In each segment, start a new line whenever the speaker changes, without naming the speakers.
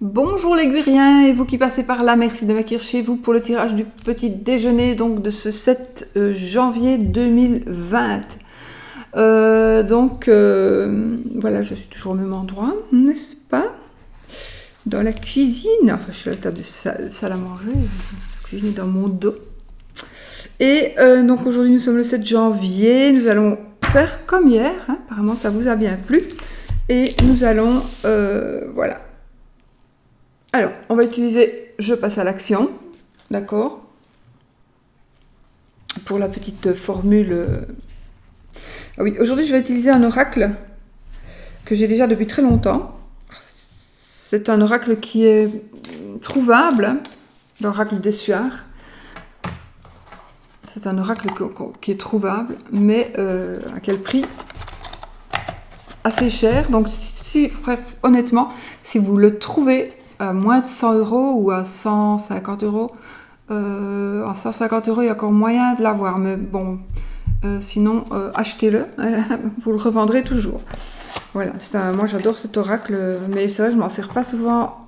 Bonjour les Guiriens et vous qui passez par là, merci de m'accueillir chez vous pour le tirage du petit déjeuner donc de ce 7 janvier 2020. Voilà, je suis toujours au même endroit, n'est-ce pas? Dans la cuisine, enfin je suis à la table de salle à manger, la cuisine est dans mon dos. Et donc aujourd'hui nous sommes le 7 janvier, nous allons faire comme hier, hein, apparemment ça vous a bien plu. Et nous allons, voilà. Alors, on va utiliser je passe à l'action, d'accord? Pour la petite formule. Ah oui, aujourd'hui je vais utiliser un oracle que j'ai déjà depuis très longtemps. C'est un oracle qui est trouvable, l'oracle d'Essuar. C'est un oracle qui est trouvable, mais à quel prix? Assez cher. Donc, bref, honnêtement, si vous le trouvez à moins de 100 € ou à 150 €, à 150 €, il y a encore moyen de l'avoir. Mais bon, sinon, achetez-le. Vous le revendrez toujours. Voilà, moi j'adore cet oracle, mais c'est vrai, je m'en sers pas souvent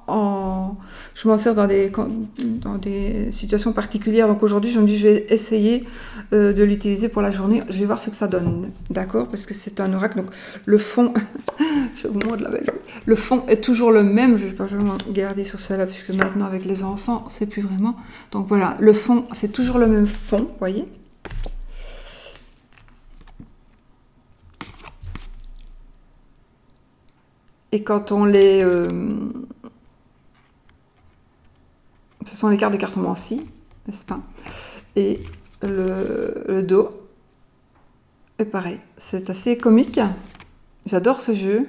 je m'en sers dans des situations particulières. Donc aujourd'hui, je me dis, je vais essayer de l'utiliser pour la journée. Je vais voir ce que ça donne, d'accord? Parce que c'est un oracle, donc le fond, je vous montre la belle. Le fond est toujours le même. Je vais pas vraiment garder sur celle-là, puisque maintenant avec les enfants, c'est plus vraiment. Donc voilà, le fond, c'est toujours le même fond, vous voyez? Et quand on les... ce sont les cartes de cartomancie, n'est-ce pas? Et le dos est pareil. C'est assez comique. J'adore ce jeu.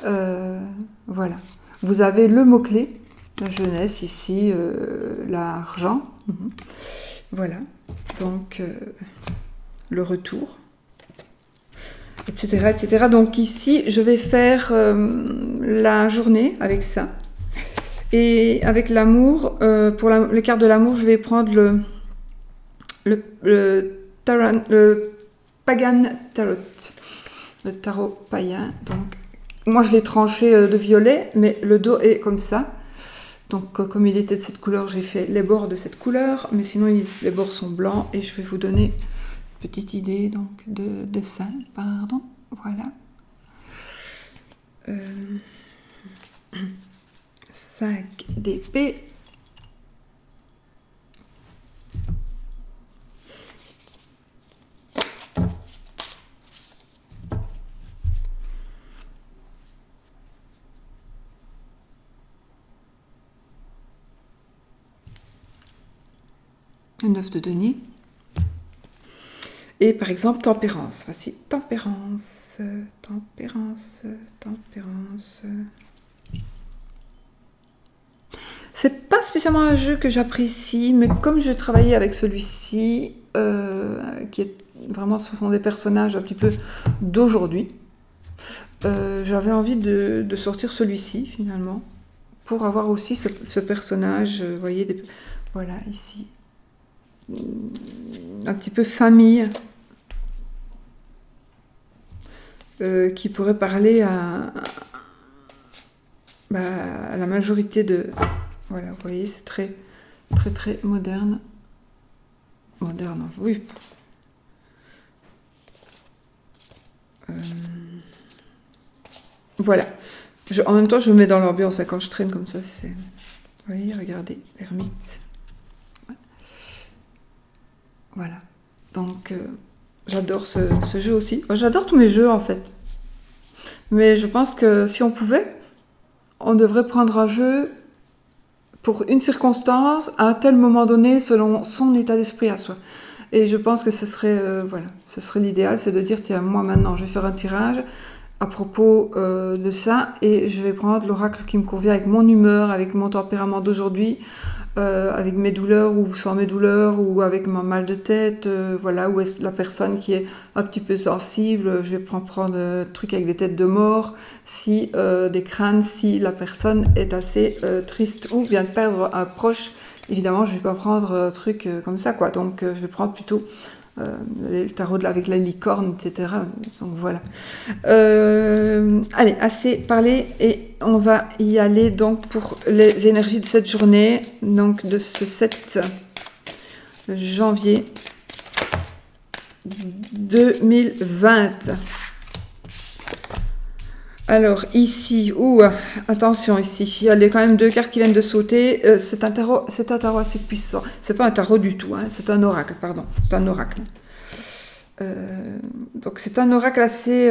Voilà. Vous avez le mot-clé, la jeunesse ici, l'argent. Voilà. Donc, le retour. Etc., etc. Donc ici, je vais faire la journée avec ça. Et avec l'amour, pour les cartes de l'amour, je vais prendre le Pagan Tarot. Le tarot païen. Donc, moi, je l'ai tranché de violet, mais le dos est comme ça. Donc, comme il était de cette couleur, j'ai fait les bords de cette couleur. Mais sinon, les bords sont blancs. Et je vais vous donner... petite idée donc de dessin, pardon, voilà. 5 d'épée. Le 9 de denier. Et par exemple, tempérance. Voici tempérance, tempérance, tempérance. C'est pas spécialement un jeu que j'apprécie, mais comme je travaillais avec celui-ci, qui est vraiment, ce sont des personnages un petit peu d'aujourd'hui, j'avais envie de sortir celui-ci finalement, pour avoir aussi ce personnage, vous voyez, voilà, ici, un petit peu famille. Qui pourrait parler à la majorité de... Voilà, vous voyez, c'est très, très, très moderne. Moderne, oui. Voilà. En même temps, je me mets dans l'ambiance, quand je traîne comme ça, c'est... Vous voyez, regardez, l'ermite. Voilà. Donc... j'adore ce jeu aussi. J'adore tous mes jeux en fait. Mais je pense que si on pouvait, on devrait prendre un jeu pour une circonstance à un tel moment donné selon son état d'esprit à soi. Et je pense que ce serait, voilà, ce serait l'idéal, c'est de dire tiens, moi maintenant je vais faire un tirage à propos de ça et je vais prendre l'oracle qui me convient avec mon humeur, avec mon tempérament d'aujourd'hui. Avec mes douleurs ou sans mes douleurs ou avec mon mal de tête, voilà, ou est-ce la personne qui est un petit peu sensible, je vais prendre un truc avec des têtes de mort, si des crânes, si la personne est assez triste ou vient de perdre un proche, évidemment je vais pas prendre un truc comme ça quoi, donc je vais prendre plutôt le tarot avec la licorne, etc. Donc voilà. Allez, assez parlé et on va y aller donc pour les énergies de cette journée, donc de ce 7 janvier 2020. Alors ici, attention ici, il y a quand même 2 cartes qui viennent de sauter. C'est un tarot assez puissant. C'est pas un tarot du tout, hein, c'est un oracle, pardon. C'est un oracle. Donc c'est un oracle assez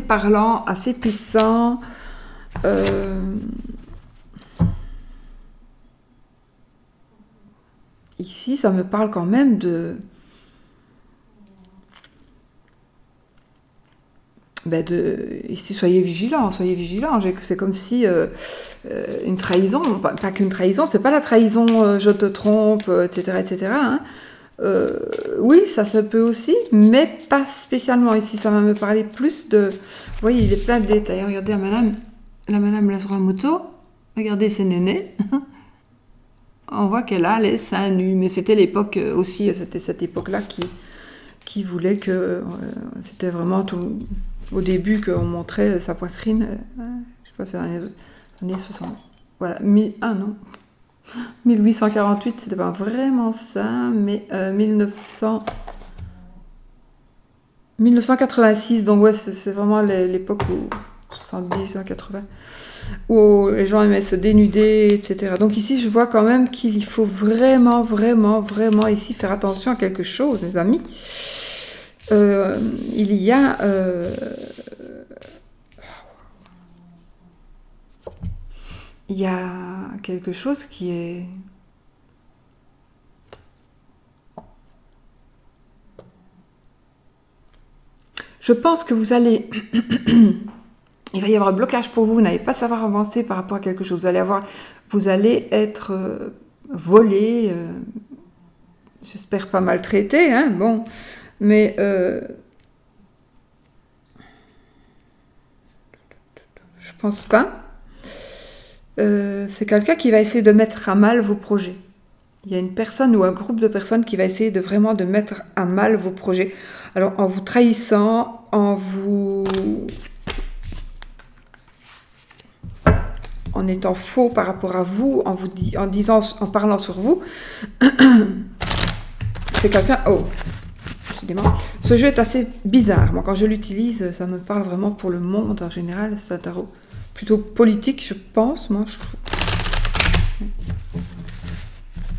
parlant, assez puissant. Ici, ça me parle quand même ici, soyez vigilants. C'est comme si une trahison, pas qu'une trahison, c'est pas la trahison, je te trompe, etc., etc. Hein. Oui, ça se peut aussi, mais pas spécialement. Ici, ça va me parler plus de. Vous voyez, il est plein de détails. Regardez la madame là sur la moto. Regardez ses nénés. On voit qu'elle a les seins nus, mais c'était l'époque aussi, c'était cette époque-là qui voulait que c'était vraiment tout. Au début, qu'on montrait sa poitrine, je sais pas, c'est les années 60. Voilà, 1848, c'était pas vraiment ça, mais 1986, donc ouais, c'est vraiment l'époque où 70, 80, où les gens aimaient se dénuder, etc. Donc ici, je vois quand même qu'il faut vraiment, vraiment, vraiment ici faire attention à quelque chose, les amis. Il y a quelque chose qui est je pense que vous allez il va y avoir un blocage pour vous, vous n'allez pas savoir avancer par rapport à quelque chose, vous allez être volé, j'espère pas maltraité, hein, bon, mais je pense pas. C'est quelqu'un qui va essayer de mettre à mal vos projets. Il y a une personne ou un groupe de personnes qui va essayer de vraiment de mettre à mal vos projets. Alors en vous trahissant, en étant faux par rapport à vous, en parlant sur vous. C'est quelqu'un. Oh, décidément. Ce jeu est assez bizarre. Moi, quand je l'utilise, ça me parle vraiment pour le monde en général. C'est un tarot plutôt politique, je pense. Moi,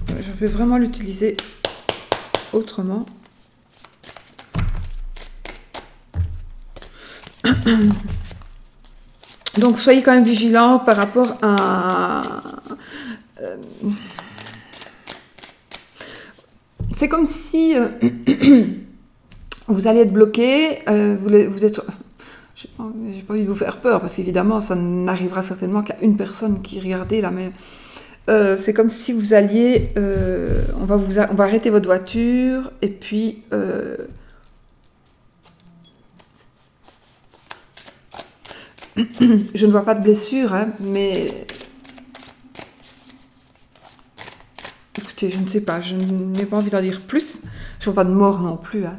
je vais vraiment l'utiliser autrement. Donc, soyez quand même vigilants par rapport à... c'est comme si vous allez être bloqué, vous êtes... J'ai pas envie de vous faire peur, parce qu'évidemment, ça n'arrivera certainement qu'à une personne qui regardait là, mais c'est comme si vous alliez... on va arrêter votre voiture, et puis... je ne vois pas de blessure, hein, mais... Écoutez, je ne sais pas, je n'ai pas envie d'en dire plus. Je ne vois pas de mort non plus. Hein.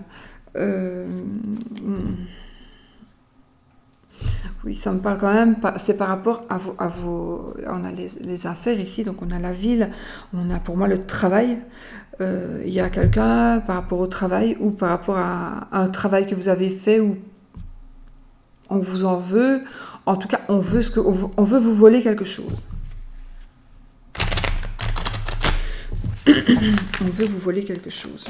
Oui, ça me parle quand même, c'est par rapport à vos... On a les affaires ici, donc on a la ville, on a pour moi le travail. Il y a quelqu'un par rapport au travail ou par rapport à un travail que vous avez fait ou on vous en veut. En tout cas, on veut vous voler quelque chose. On veut vous voler quelque chose.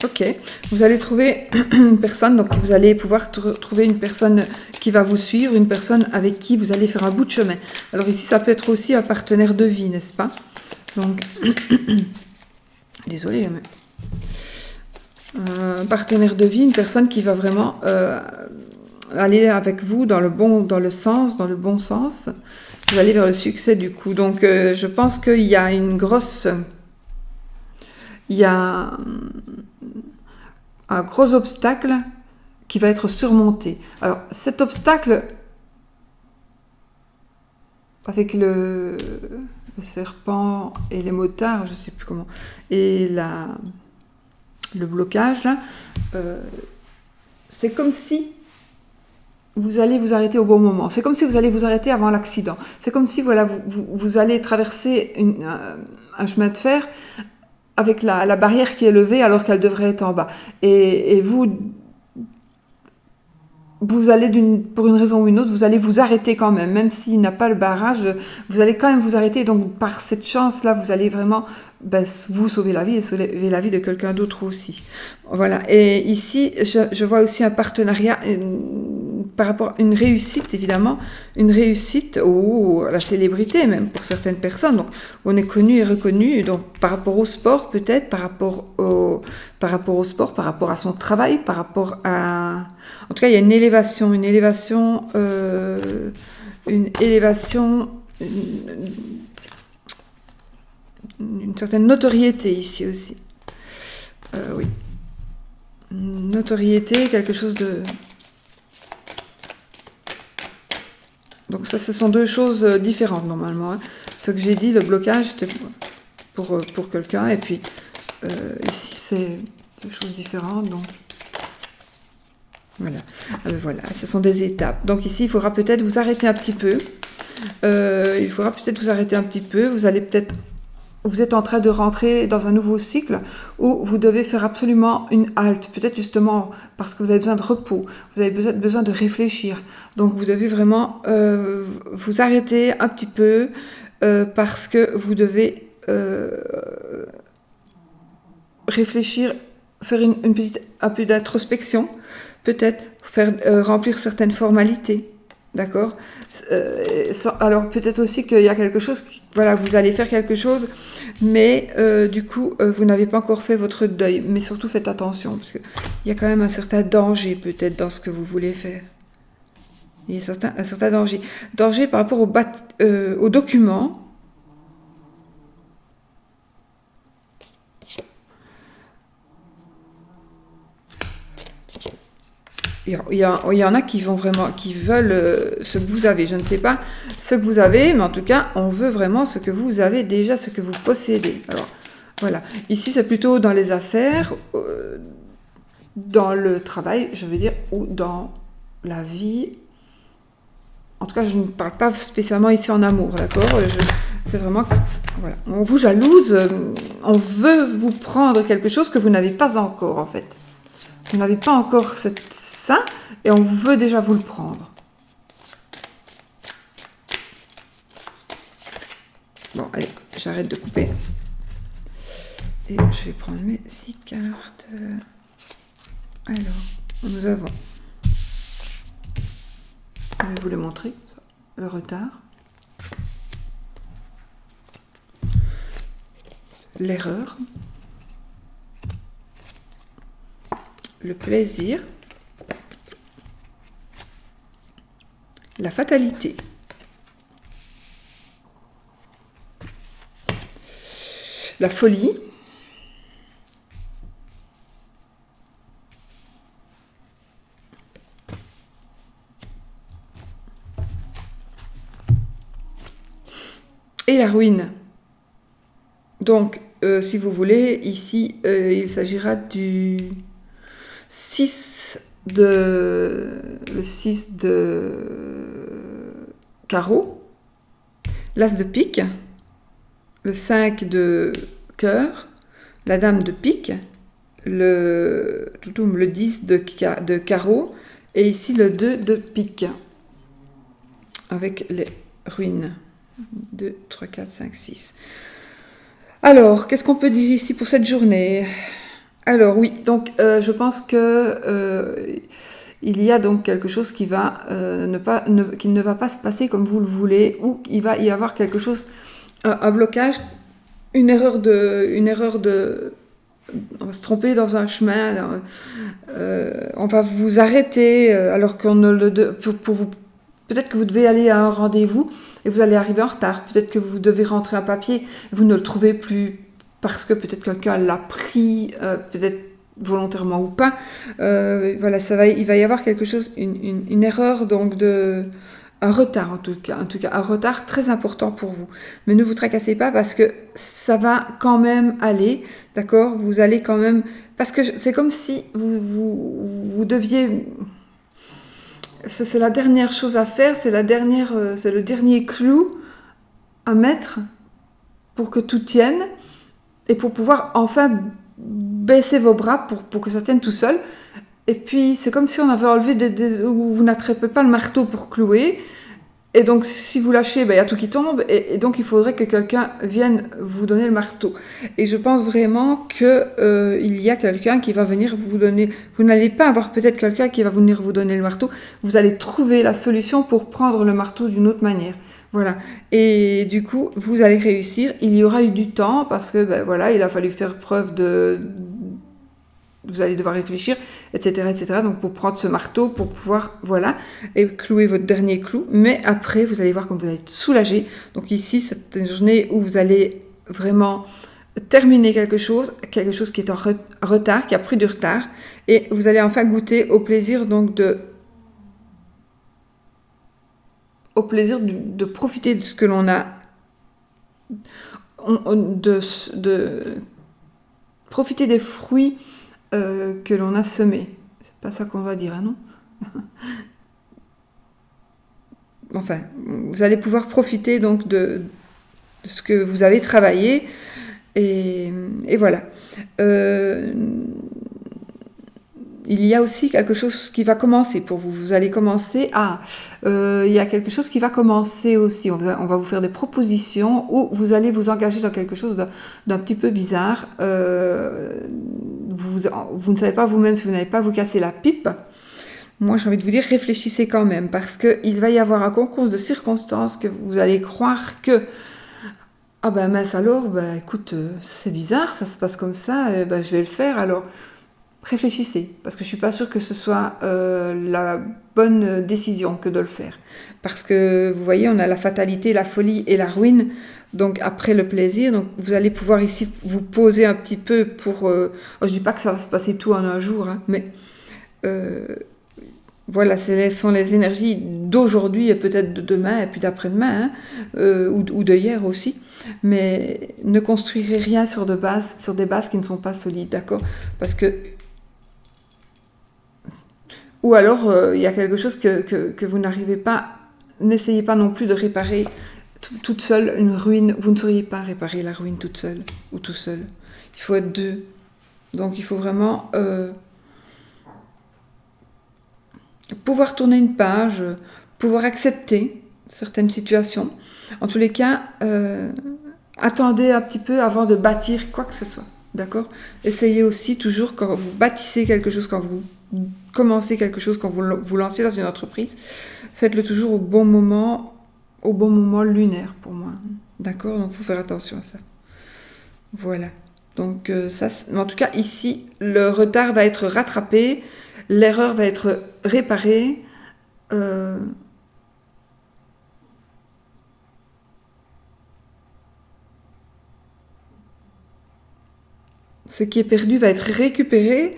Ok, vous allez trouver une personne, donc vous allez pouvoir trouver une personne qui va vous suivre, une personne avec qui vous allez faire un bout de chemin. Alors ici, ça peut être aussi un partenaire de vie, n'est-ce pas? Donc, désolée, mais... un partenaire de vie, une personne qui va vraiment aller avec vous dans le bon sens. Vous allez vers le succès du coup. Donc, je pense qu'il y a une grosse... Il y a un gros obstacle qui va être surmonté. Alors, cet obstacle, avec le serpent et les motards, je sais plus comment, et le blocage là, c'est comme si vous allez vous arrêter au bon moment. C'est comme si vous allez vous arrêter avant l'accident. C'est comme si voilà, vous allez traverser un chemin de fer avec la barrière qui est levée alors qu'elle devrait être en bas. Et vous allez, pour une raison ou une autre, vous allez vous arrêter quand même s'il n'y a pas le barrage, vous allez quand même vous arrêter. Donc, par cette chance-là, vous allez vraiment vous sauver la vie et sauver la vie de quelqu'un d'autre aussi. Voilà. Et ici, je vois aussi un partenariat par rapport à une réussite, évidemment, une réussite ou à la célébrité même pour certaines personnes. Donc, on est connu et reconnu. Donc, par rapport au sport, peut-être, par rapport au sport, par rapport à son travail, par rapport à... En tout cas, il y a une élévation, une certaine notoriété ici aussi. Oui. Une notoriété, quelque chose de... Donc ça, ce sont deux choses différentes normalement. Hein. Ce que j'ai dit, le blocage, c'était pour quelqu'un, et puis ici, c'est deux choses différentes, donc... Voilà. Voilà, ce sont des étapes. Donc ici, il faudra peut-être vous arrêter un petit peu. Vous allez peut-être... Vous êtes en train de rentrer dans un nouveau cycle où vous devez faire absolument une halte. Peut-être justement parce que vous avez besoin de repos. Vous avez besoin de réfléchir. Donc vous devez vraiment vous arrêter un petit peu parce que vous devez réflexir, faire un peu d'introspection. Peut-être remplir certaines formalités, d'accord. Alors peut-être aussi qu'il y a quelque chose, voilà, vous allez faire quelque chose, mais du coup vous n'avez pas encore fait votre deuil. Mais surtout faites attention, parce qu'il y a quand même un certain danger peut-être dans ce que vous voulez faire. Il y a un certain danger. Danger par rapport aux documents. Il y en a qui veulent ce que vous avez. Je ne sais pas ce que vous avez, mais en tout cas, on veut vraiment ce que vous avez déjà, ce que vous possédez. Alors, voilà. Ici, c'est plutôt dans les affaires, dans le travail, je veux dire, ou dans la vie. En tout cas, je ne parle pas spécialement ici en amour, d'accord ? C'est vraiment... Voilà. On vous jalouse, on veut vous prendre quelque chose que vous n'avez pas encore, en fait. Vous n'avez pas encore ça, et on veut déjà vous le prendre. Bon, allez, j'arrête de couper. Et je vais prendre mes 6 cartes. Alors, nous avons... Je vais vous le montrer, ça, le retard. L'erreur. Le plaisir, la fatalité, la folie, et la ruine. Donc, si vous voulez, ici, il s'agira du... le 6 de carreau, l'as de pique, le 5 de cœur, la dame de pique, le 10 de carreau, et ici le 2 de pique, avec les ruines. 2, 3, 4, 5, 6. Alors, qu'est-ce qu'on peut dire ici pour cette journée ? Alors oui, donc je pense que il y a donc quelque chose qui va qui ne va pas se passer comme vous le voulez, ou il va y avoir quelque chose, un blocage, une erreur de, on va se tromper dans un chemin, on va vous arrêter alors qu'on ne le pour vous. Peut-être que vous devez aller à un rendez-vous et vous allez arriver en retard. Peut-être que vous devez rentrer un papier, vous ne le trouvez plus parce que peut-être quelqu'un l'a pris, peut-être volontairement ou pas. Voilà, il va y avoir quelque chose, une erreur, donc un retard en tout cas, un retard très important pour vous. Mais ne vous tracassez pas parce que ça va quand même aller, d'accord? Vous allez quand même, parce que c'est comme si vous deviez, c'est la dernière chose à faire, c'est le dernier clou à mettre pour que tout tienne et pour pouvoir enfin baisser vos bras pour que ça tienne tout seul. Et puis, c'est comme si on avait enlevé vous n'attrapez pas le marteau pour clouer. Et donc, si vous lâchez, ben, y a tout qui tombe. Et donc, il faudrait que quelqu'un vienne vous donner le marteau. Et je pense vraiment que il y a quelqu'un qui va venir vous donner... Vous n'allez pas avoir peut-être quelqu'un qui va venir vous donner le marteau. Vous allez trouver la solution pour prendre le marteau d'une autre manière. Voilà. Et du coup, vous allez réussir. Il y aura eu du temps parce que, ben, voilà, il a fallu faire preuve de... Vous allez devoir réfléchir, etc., etc. Donc, pour prendre ce marteau, pour pouvoir, voilà, et clouer votre dernier clou. Mais après, vous allez voir comme vous allez être soulagé. Donc ici, c'est une journée où vous allez vraiment terminer quelque chose qui est en retard, qui a pris du retard. Et vous allez enfin goûter au plaisir, donc, de profiter de ce que l'on a, de profiter des fruits que l'on a semé. C'est pas ça qu'on doit dire, hein, non? Enfin, vous allez pouvoir profiter donc de ce que vous avez travaillé et voilà. Il y a aussi quelque chose qui va commencer pour vous. Vous allez commencer à... il y a quelque chose qui va commencer aussi. On va vous faire des propositions où vous allez vous engager dans quelque chose d'un petit peu bizarre. Vous ne savez pas vous-même si vous n'avez pas vous casser la pipe. Moi, j'ai envie de vous dire, réfléchissez quand même parce qu'il va y avoir un concours de circonstances que vous allez croire que... Ah ben mince alors, ben écoute, c'est bizarre, ça se passe comme ça, ben je vais le faire alors... Réfléchissez, parce que je ne suis pas sûre que ce soit la bonne décision que de le faire. Parce que, vous voyez, on a la fatalité, la folie et la ruine, donc après le plaisir. Donc vous allez pouvoir ici vous poser un petit peu pour... je ne dis pas que ça va se passer tout en un jour, hein, mais voilà, ce sont les énergies d'aujourd'hui et peut-être de demain et puis d'après-demain, hein, ou de hier aussi. Mais ne construirez rien sur des bases qui ne sont pas solides, d'accord? Parce que ou alors, il y a quelque chose que vous n'arrivez pas... N'essayez pas non plus de réparer toute seule une ruine. Vous ne sauriez pas réparer la ruine toute seule ou tout seul. Il faut être deux. Donc, il faut vraiment pouvoir tourner une page, pouvoir accepter certaines situations. En tous les cas, attendez un petit peu avant de bâtir quoi que ce soit. D'accord? Essayez aussi toujours quand vous bâtissez quelque chose, quand vous commencez quelque chose, quand vous lancez dans une entreprise, faites-le toujours au bon moment lunaire pour moi. D'accord? Donc, il faut faire attention à ça. Voilà. Donc, ça, en tout cas, ici, le retard va être rattrapé, l'erreur va être réparée. Ce qui est perdu va être récupéré.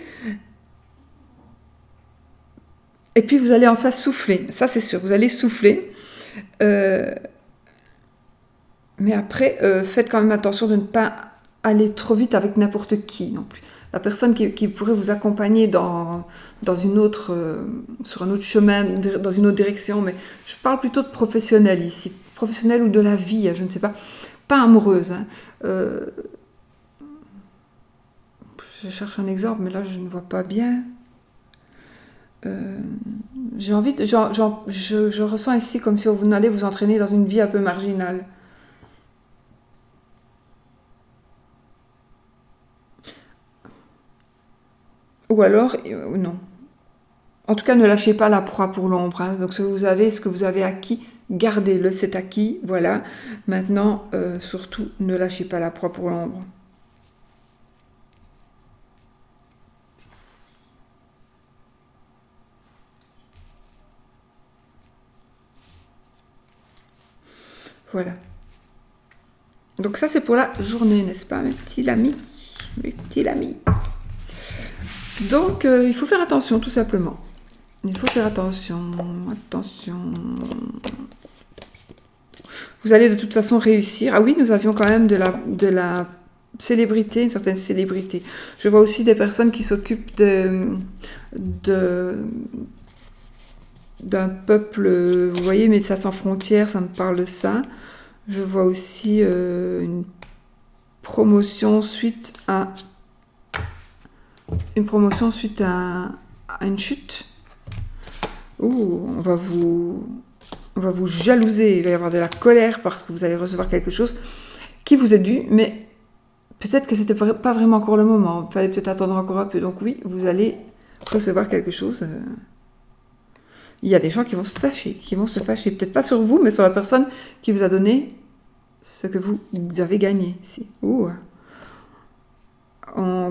Et puis, vous allez enfin souffler. Ça, c'est sûr. Vous allez souffler. Mais après, faites quand même attention de ne pas aller trop vite avec n'importe qui non plus. La personne qui pourrait vous accompagner dans une autre, sur un autre chemin, dans une autre direction. Mais je parle plutôt de professionnel ici. Professionnel ou de la vie, je ne sais pas. Pas amoureuse. Hein. Je cherche un exemple, mais là, je ne vois pas bien. J'ai envie de, je ressens ici comme si vous allez vous entraîner dans une vie un peu marginale. Ou alors, non. En tout cas, ne lâchez pas la proie pour l'ombre. Hein. Donc, ce que vous avez acquis, gardez-le, c'est acquis. Voilà. Maintenant, surtout, ne lâchez pas la proie pour l'ombre. Voilà. Donc ça, c'est pour la journée, n'est-ce pas, mes petits amis? Mes petits amis. Donc, il faut faire attention, tout simplement. Il faut faire attention, attention. Vous allez de toute façon réussir. Ah oui, nous avions quand même de la célébrité, une certaine célébrité. Je vois aussi des personnes qui s'occupent d'un peuple, vous voyez, Médecins sans frontières, ça me parle de ça. Je vois aussi une promotion suite à une chute. Ouh, on va vous jalouser, il va y avoir de la colère parce que vous allez recevoir quelque chose qui vous est dû, mais peut-être que c'était pas vraiment encore le moment, il fallait peut-être attendre encore un peu. Donc oui, vous allez recevoir quelque chose. Il y a des gens qui vont se fâcher, peut-être pas sur vous, mais sur la personne qui vous a donné ce que vous avez gagné. Ouh.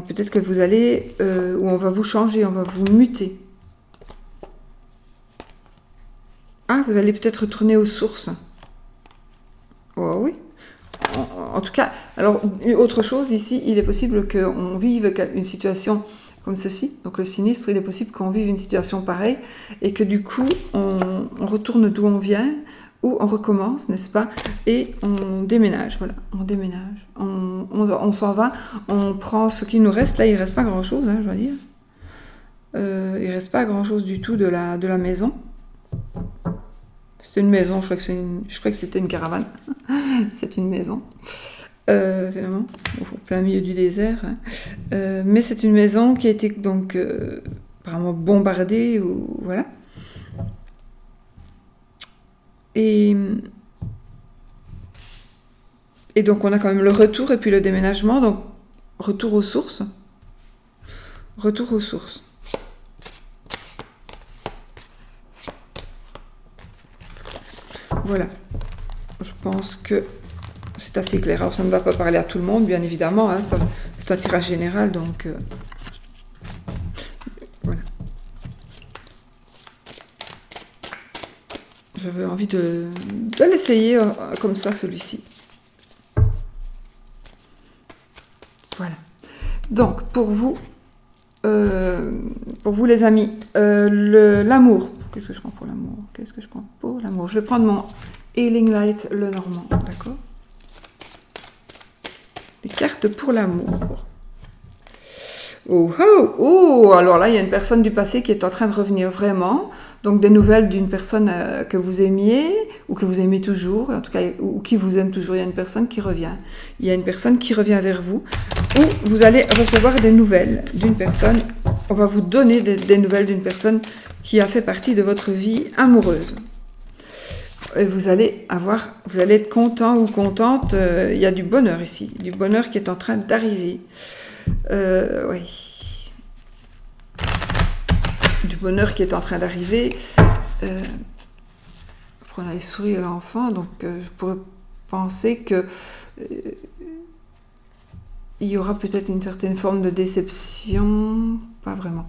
Peut-être que vous allez, ou on va vous changer, on va vous muter. Ah, vous allez peut-être retourner aux sources. Oh oui. En tout cas, alors, autre chose ici, il est possible qu'on vive une situation comme ceci. Donc le sinistre, il est possible qu'on vive une situation pareille et que du coup, on retourne d'où on vient ou on recommence, n'est-ce pas? Et on déménage, voilà, on déménage. On s'en va, on prend ce qui nous reste. Là, il ne reste pas grand-chose, hein, je dois dire. Il ne reste pas grand-chose du tout de la maison. C'est une maison, je crois que c'était une caravane. C'est une maison. Finalement, au plein milieu du désert. Hein. Mais c'est une maison qui a été donc apparemment bombardée. Voilà. Et donc on a quand même le retour et puis le déménagement. Donc retour aux sources. Retour aux sources. Voilà. Je pense que c'est assez clair. Alors ça ne va pas parler à tout le monde, bien évidemment. Hein. C'est un tirage général, donc voilà. J'avais envie de l'essayer comme ça, celui-ci. Voilà. Donc, pour vous les amis, l'amour. Qu'est-ce que je prends pour l'amour? Qu'est-ce que je prends pour l'amour? Je vais prendre mon Healing Light, le Normand, d'accord? Les cartes pour l'amour. Oh, oh, oh, alors là, il y a une personne du passé qui est en train de revenir vraiment. Donc, des nouvelles d'une personne que vous aimiez, ou que vous aimez toujours, en tout cas, ou qui vous aime toujours. Il y a une personne qui revient. Il y a une personne qui revient vers vous, ou vous allez recevoir des nouvelles d'une personne. On va vous donner des nouvelles d'une personne qui a fait partie de votre vie amoureuse. Et vous allez être content ou contente. Il y a du bonheur ici, du bonheur qui est en train d'arriver. Oui. Du bonheur qui est en train d'arriver. On a les souris à l'enfant, donc je pourrais penser que il y aura peut-être une certaine forme de déception, pas vraiment.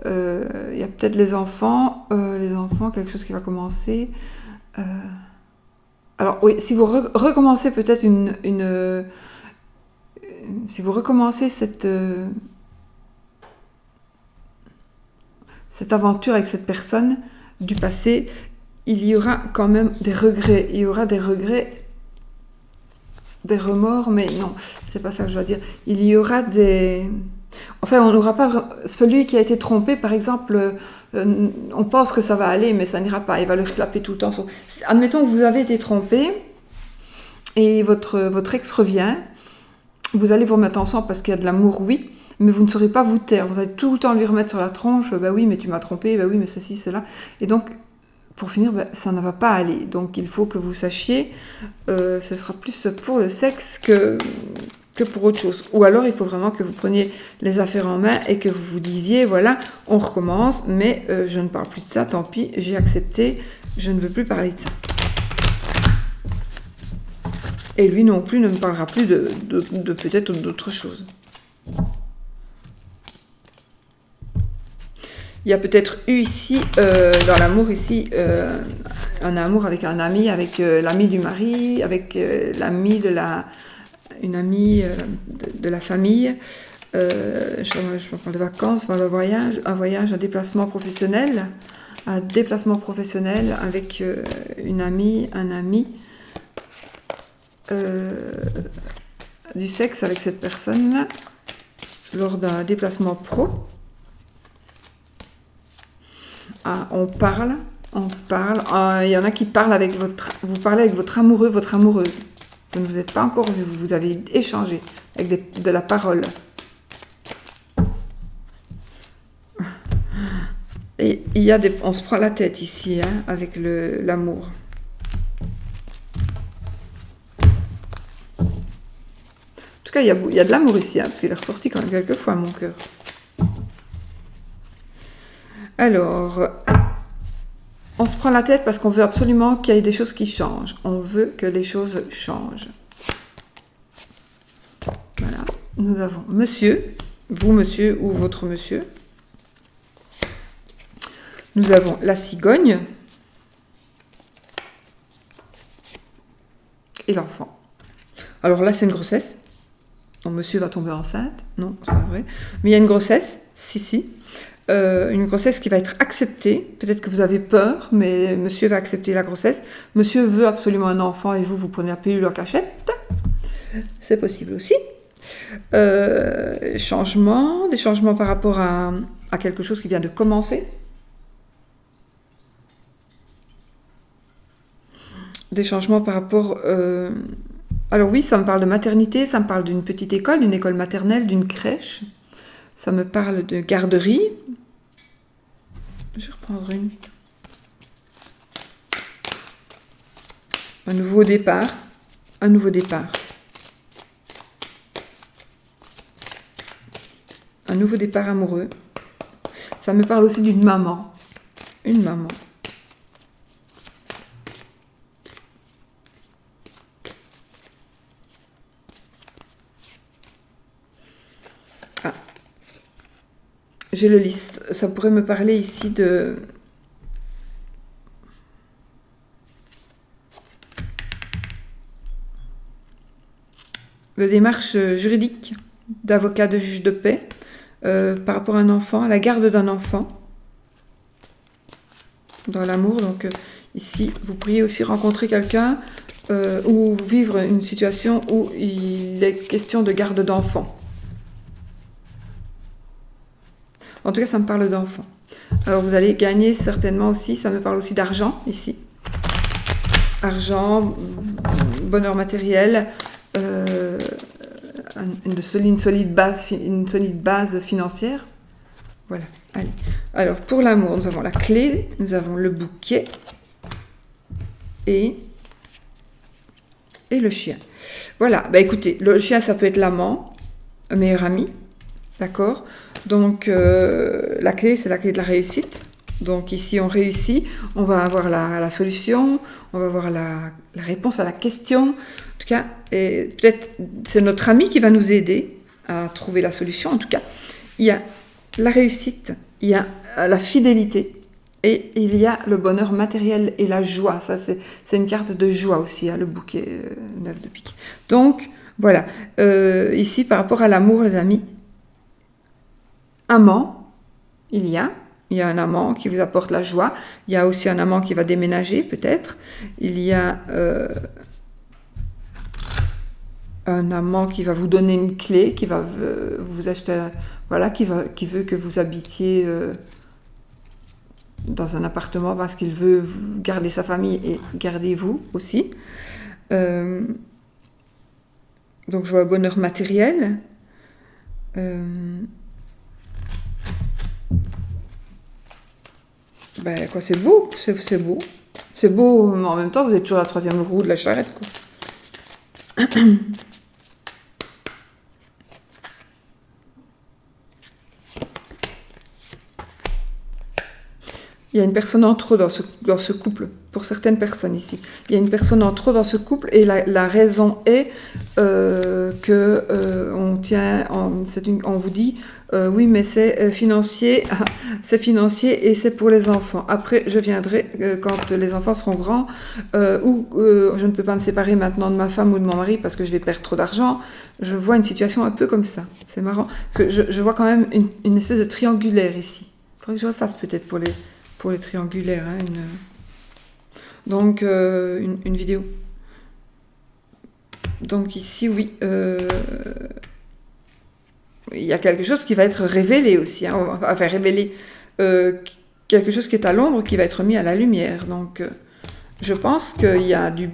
Il y a peut-être les enfants, quelque chose qui va commencer. Alors oui, si vous recommencez peut-être si vous recommencez cette aventure avec cette personne du passé, il y aura quand même des regrets. Il y aura des regrets, des remords, mais non, c'est pas ça que je dois dire. Il y aura des... Enfin, on n'aura pas... Celui qui a été trompé, par exemple, on pense que ça va aller, mais ça n'ira pas. Il va le clapper tout le temps. Admettons que vous avez été trompé et votre ex revient. Vous allez vous remettre ensemble parce qu'il y a de l'amour, oui, mais vous ne saurez pas vous taire. Vous allez tout le temps lui remettre sur la tronche. Bah oui, mais tu m'as trompé. Bah oui, mais ceci, cela. Et donc, pour finir, ça ne va pas aller. Donc, il faut que vous sachiez, ce sera plus pour le sexe que pour autre chose. Ou alors, il faut vraiment que vous preniez les affaires en main et que vous vous disiez, voilà, on recommence, mais je ne parle plus de ça, tant pis, j'ai accepté, je ne veux plus parler de ça. Et lui non plus ne me parlera plus de peut-être d'autres choses. Il y a peut-être eu ici, dans l'amour ici, un amour avec un ami, avec l'ami du mari, avec l'ami une amie de la famille. Je vais prendre des vacances, faire un voyage, un déplacement professionnel. un déplacement professionnel avec une amie, un ami, du sexe avec cette personne-là, lors d'un déplacement pro. Ah, on parle. Il y en a qui parlent avec vous parlez avec votre amoureux, votre amoureuse. Vous ne vous êtes pas encore vu, vous avez échangé avec de la parole. Et on se prend la tête ici, hein, avec l'amour. En tout cas, il y a de l'amour ici, hein, parce qu'il est ressorti quand même quelques fois, mon cœur. Alors, on se prend la tête parce qu'on veut absolument qu'il y ait des choses qui changent. On veut que les choses changent. Voilà. Nous avons monsieur, vous monsieur ou votre monsieur. Nous avons la cigogne et l'enfant. Alors là, c'est une grossesse. Donc, monsieur va tomber enceinte. Non, c'est pas vrai. Mais il y a une grossesse, si. Une grossesse qui va être acceptée. Peut-être que vous avez peur, mais monsieur va accepter la grossesse. Monsieur veut absolument un enfant et vous prenez la pilule en cachette. C'est possible aussi. Des changements par rapport à quelque chose qui vient de commencer. Des changements par rapport... Alors oui, ça me parle de maternité, ça me parle d'une petite école, d'une école maternelle, d'une crèche. Ça me parle de garderie. Je vais reprendre une. Un nouveau départ. Un nouveau départ. Un nouveau départ amoureux. Ça me parle aussi d'une maman. Une maman. J'ai le liste. Ça pourrait me parler ici de... démarche juridique d'avocat, de juge de paix par rapport à un enfant, à la garde d'un enfant dans l'amour. Donc ici, vous pourriez aussi rencontrer quelqu'un ou vivre une situation où il est question de garde d'enfant. En tout cas, ça me parle d'enfant. Alors, vous allez gagner certainement aussi, ça me parle aussi d'argent, ici. Argent, bonheur matériel, une solide base financière. Voilà, allez. Alors, pour l'amour, nous avons la clé, nous avons le bouquet et le chien. Voilà, bah écoutez, le chien, ça peut être l'amant, un meilleur ami, d'accord ? Donc, la clé, c'est la clé de la réussite. Donc, ici, on réussit. On va avoir la solution. On va avoir la réponse à la question. En tout cas, et peut-être c'est notre ami qui va nous aider à trouver la solution. En tout cas, il y a la réussite, il y a la fidélité et il y a le bonheur matériel et la joie. Ça, c'est une carte de joie aussi, hein, le bouquet 9 de pique. Donc, voilà. Ici, par rapport à l'amour, les amis, amant, il y a un amant qui vous apporte la joie, il y a aussi un amant qui va déménager peut-être, il y a un amant qui va vous donner une clé, qui va vous acheter, voilà, qui veut que vous habitiez dans un appartement parce qu'il veut garder sa famille et garder vous aussi. Donc je vois bonheur matériel. Ben, quoi, c'est beau, c'est beau. C'est beau, mais en même temps, vous êtes toujours la troisième roue de la charrette, quoi. Il y a une personne en trop dans ce couple, pour certaines personnes ici. Il y a une personne en trop dans ce couple et la raison est que on vous dit oui, mais c'est financier et c'est pour les enfants. Après, je viendrai quand les enfants seront grands ou je ne peux pas me séparer maintenant de ma femme ou de mon mari parce que je vais perdre trop d'argent. Je vois une situation un peu comme ça. C'est marrant. Parce que je vois quand même une espèce de triangulaire ici. Il faudrait que je refasse peut-être pour pour les triangulaires, hein, donc une vidéo. Donc ici, oui, il y a quelque chose qui va être révélé aussi, hein, enfin révélé, quelque chose qui est à l'ombre qui va être mis à la lumière. Donc je pense qu'il y a du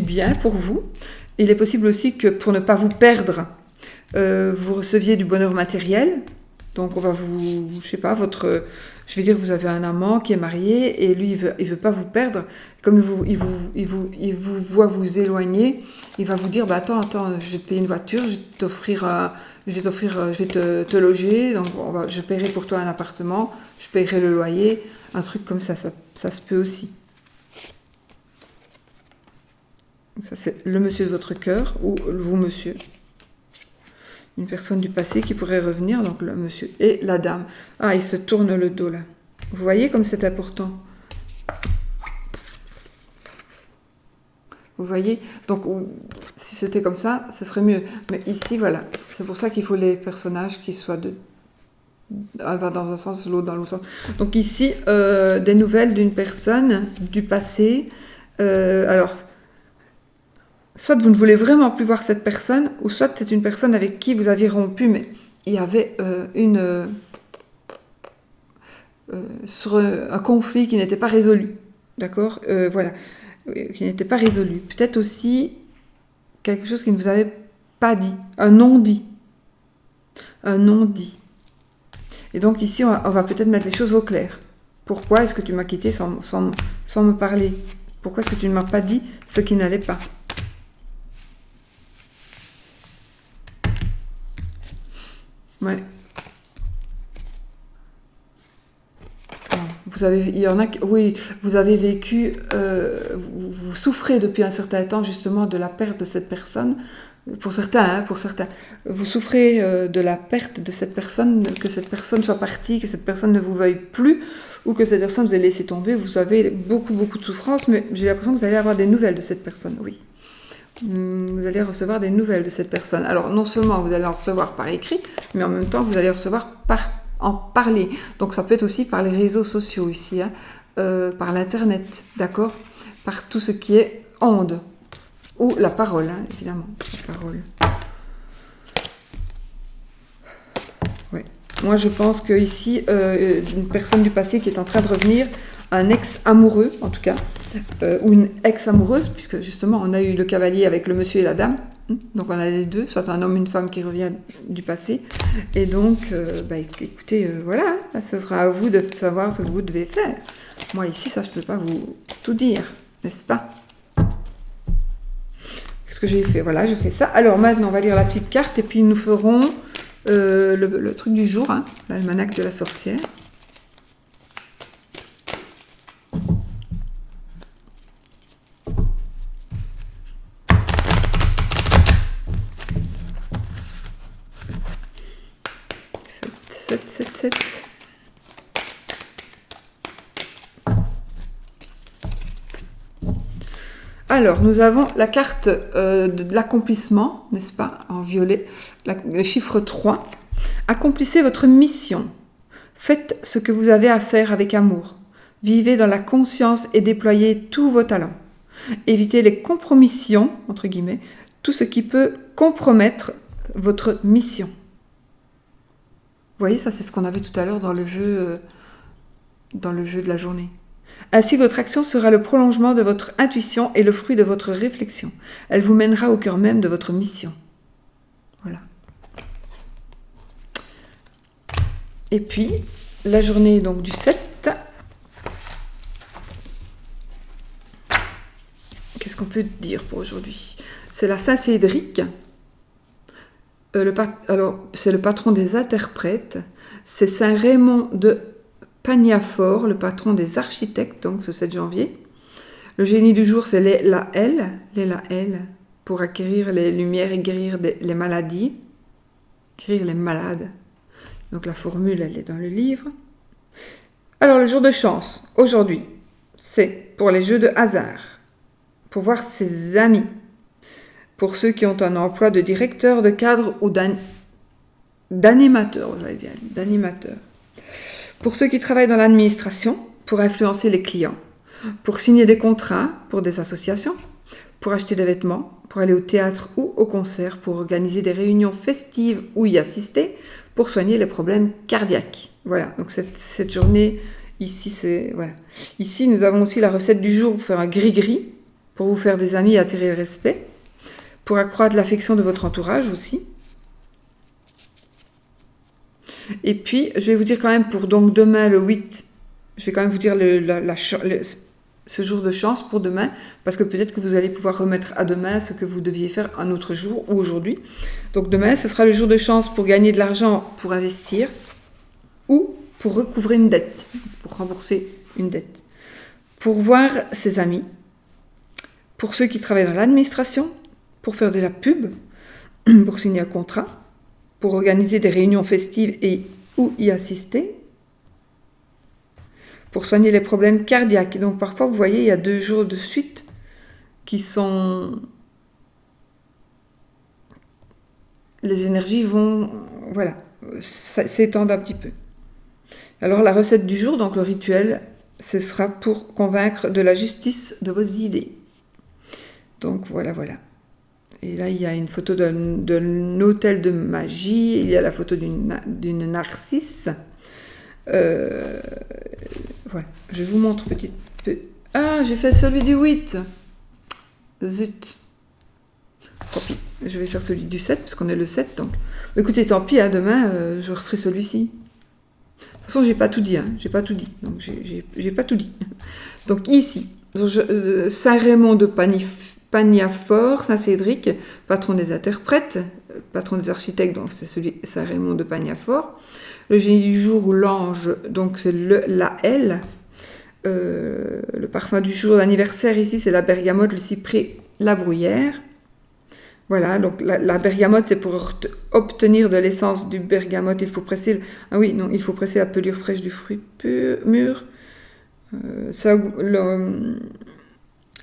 bien pour vous. Il est possible aussi que pour ne pas vous perdre, vous receviez du bonheur matériel. Donc on va vous, je sais pas, je vais dire, vous avez un amant qui est marié et lui il veut pas vous perdre. Comme il vous voit vous éloigner, il va vous dire, bah attends, je vais te payer une voiture, je vais te loger, donc je paierai pour toi un appartement, je paierai le loyer, un truc comme ça se peut aussi. Ça c'est le monsieur de votre cœur ou vous monsieur. Une personne du passé qui pourrait revenir, donc le monsieur et la dame. Ah, il se tourne le dos là. Vous voyez comme c'est important. Vous voyez? Donc, si c'était comme ça, ce serait mieux. Mais ici, voilà. C'est pour ça qu'il faut les personnages qui soient un va dans un sens, l'autre dans l'autre sens. Donc ici, des nouvelles d'une personne du passé. Alors, soit vous ne voulez vraiment plus voir cette personne, ou soit c'est une personne avec qui vous aviez rompu, mais il y avait un conflit qui n'était pas résolu. D'accord? Voilà. Qui n'était pas résolu. Peut-être aussi quelque chose qui ne vous avait pas dit. Un non-dit. Un non-dit. Et donc ici, on va peut-être mettre les choses au clair. Pourquoi est-ce que tu m'as quitté sans me parler? Pourquoi est-ce que tu ne m'as pas dit ce qui n'allait pas? Ouais. Il y en a, oui, vous avez vécu, vous souffrez depuis un certain temps justement de la perte de cette personne. Pour certains, vous souffrez de la perte de cette personne, que cette personne soit partie, que cette personne ne vous veuille plus, ou que cette personne vous ait laissé tomber. Vous avez beaucoup de souffrance, mais j'ai l'impression que vous allez avoir des nouvelles de cette personne, oui. Vous allez recevoir des nouvelles de cette personne. Alors, non seulement vous allez en recevoir par écrit, mais en même temps, vous allez recevoir en parler. Donc, ça peut être aussi par les réseaux sociaux ici, hein, par l'Internet, d'accord? Par tout ce qui est onde. Ou la parole, hein, évidemment. La parole. Oui. Moi, je pense qu'ici, une personne du passé qui est en train de revenir, un ex-amoureux, en tout cas, ou une ex-amoureuse, puisque justement, on a eu le cavalier avec le monsieur et la dame. Donc, on a les deux, soit un homme, une femme qui revient du passé. Et donc, écoutez, voilà, ce sera à vous de savoir ce que vous devez faire. Moi, ici, ça, je ne peux pas vous tout dire, n'est-ce pas? Ce que j'ai fait, voilà, je fais ça. Alors, maintenant, on va lire la petite carte et puis nous ferons le truc du jour, hein, l'almanach de la sorcière. Alors, nous avons la carte de l'accomplissement, n'est-ce pas, en violet, le chiffre 3. Accomplissez votre mission. Faites ce que vous avez à faire avec amour. Vivez dans la conscience et déployez tous vos talents. Évitez les compromissions, entre guillemets, tout ce qui peut compromettre votre mission. Vous voyez, ça c'est ce qu'on a vu tout à l'heure dans le jeu de la journée. Ainsi, votre action sera le prolongement de votre intuition et le fruit de votre réflexion. Elle vous mènera au cœur même de votre mission. Voilà. Et puis, la journée donc du 7. Qu'est-ce qu'on peut dire pour aujourd'hui? C'est la Saint-Cédric. Alors, c'est le patron des interprètes. C'est Saint Raymond de Pagnafort, le patron des architectes, donc ce 7 janvier. Le génie du jour, c'est la L, pour acquérir les lumières et guérir les maladies, guérir les malades. Donc la formule, elle est dans le livre. Alors, le jour de chance, aujourd'hui, c'est pour les jeux de hasard, pour voir ses amis, pour ceux qui ont un emploi de directeur, de cadre ou d'animateur, vous avez bien lu, d'animateur. Pour ceux qui travaillent dans l'administration, pour influencer les clients, pour signer des contrats pour des associations, pour acheter des vêtements, pour aller au théâtre ou au concert, pour organiser des réunions festives ou y assister, pour soigner les problèmes cardiaques. Voilà, donc cette journée, ici, c'est... Voilà. Ici, nous avons aussi la recette du jour pour faire un gris-gris, pour vous faire des amis et attirer le respect, pour accroître l'affection de votre entourage aussi. Et puis, je vais vous dire quand même pour donc demain, le 8, je vais quand même vous dire ce jour de chance pour demain, parce que peut-être que vous allez pouvoir remettre à demain ce que vous deviez faire un autre jour ou aujourd'hui. Donc demain, ce sera le jour de chance pour gagner de l'argent pour investir ou pour recouvrer une dette, pour rembourser une dette, pour voir ses amis, pour ceux qui travaillent dans l'administration, pour faire de la pub, pour signer un contrat, pour organiser des réunions festives et ou y assister, pour soigner les problèmes cardiaques. Donc parfois, vous voyez, il y a 2 jours de suite qui sont... Les énergies vont, voilà, s'étendre un petit peu. Alors la recette du jour, donc le rituel, ce sera pour convaincre de la justice de vos idées. Donc voilà. Et là, il y a une photo d'un hôtel de magie, il y a la photo d'une narcisse. Voilà, je vous montre petit peu. Ah, j'ai fait celui du 8. Zut. Tant pis, je vais faire celui du 7, parce qu'on est le 7. Donc. Écoutez, tant pis, hein, demain, je referai celui-ci. De toute façon, j'ai pas tout dit. J'ai pas tout dit. Donc, j'ai pas tout dit. Donc, ici, Saint-Raymond de Pagnafort, Saint-Cédric, patron des interprètes, patron des architectes, donc c'est celui Saint-Raymond de Pagnafort. Le génie du jour ou l'ange, donc c'est la L. Le parfum du jour d'anniversaire ici, c'est la bergamote, le cyprès, la bruyère. Voilà, donc la bergamote, c'est pour obtenir de l'essence du bergamote, il faut presser... il faut presser la pelure fraîche du fruit mûr.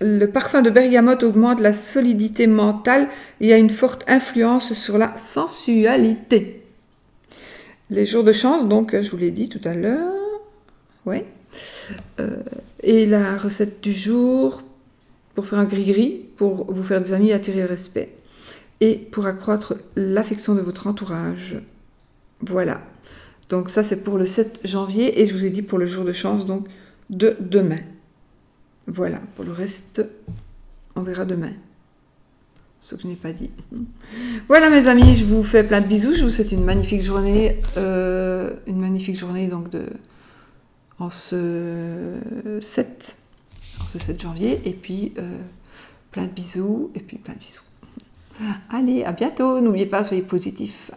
Le parfum de bergamote augmente la solidité mentale et a une forte influence sur la sensualité. Les jours de chance, donc, je vous l'ai dit tout à l'heure. Ouais. Et la recette du jour, pour faire un gris-gris, pour vous faire des amis et attirer le respect. Et pour accroître l'affection de votre entourage. Voilà. Donc ça, c'est pour le 7 janvier. Et je vous ai dit pour le jour de chance, donc, de demain. Voilà. Pour le reste, on verra demain. Ce que je n'ai pas dit. Voilà mes amis, je vous fais plein de bisous. Je vous souhaite une magnifique journée. Donc en ce 7 janvier. Et puis plein de bisous. Allez, à bientôt. N'oubliez pas, soyez positifs.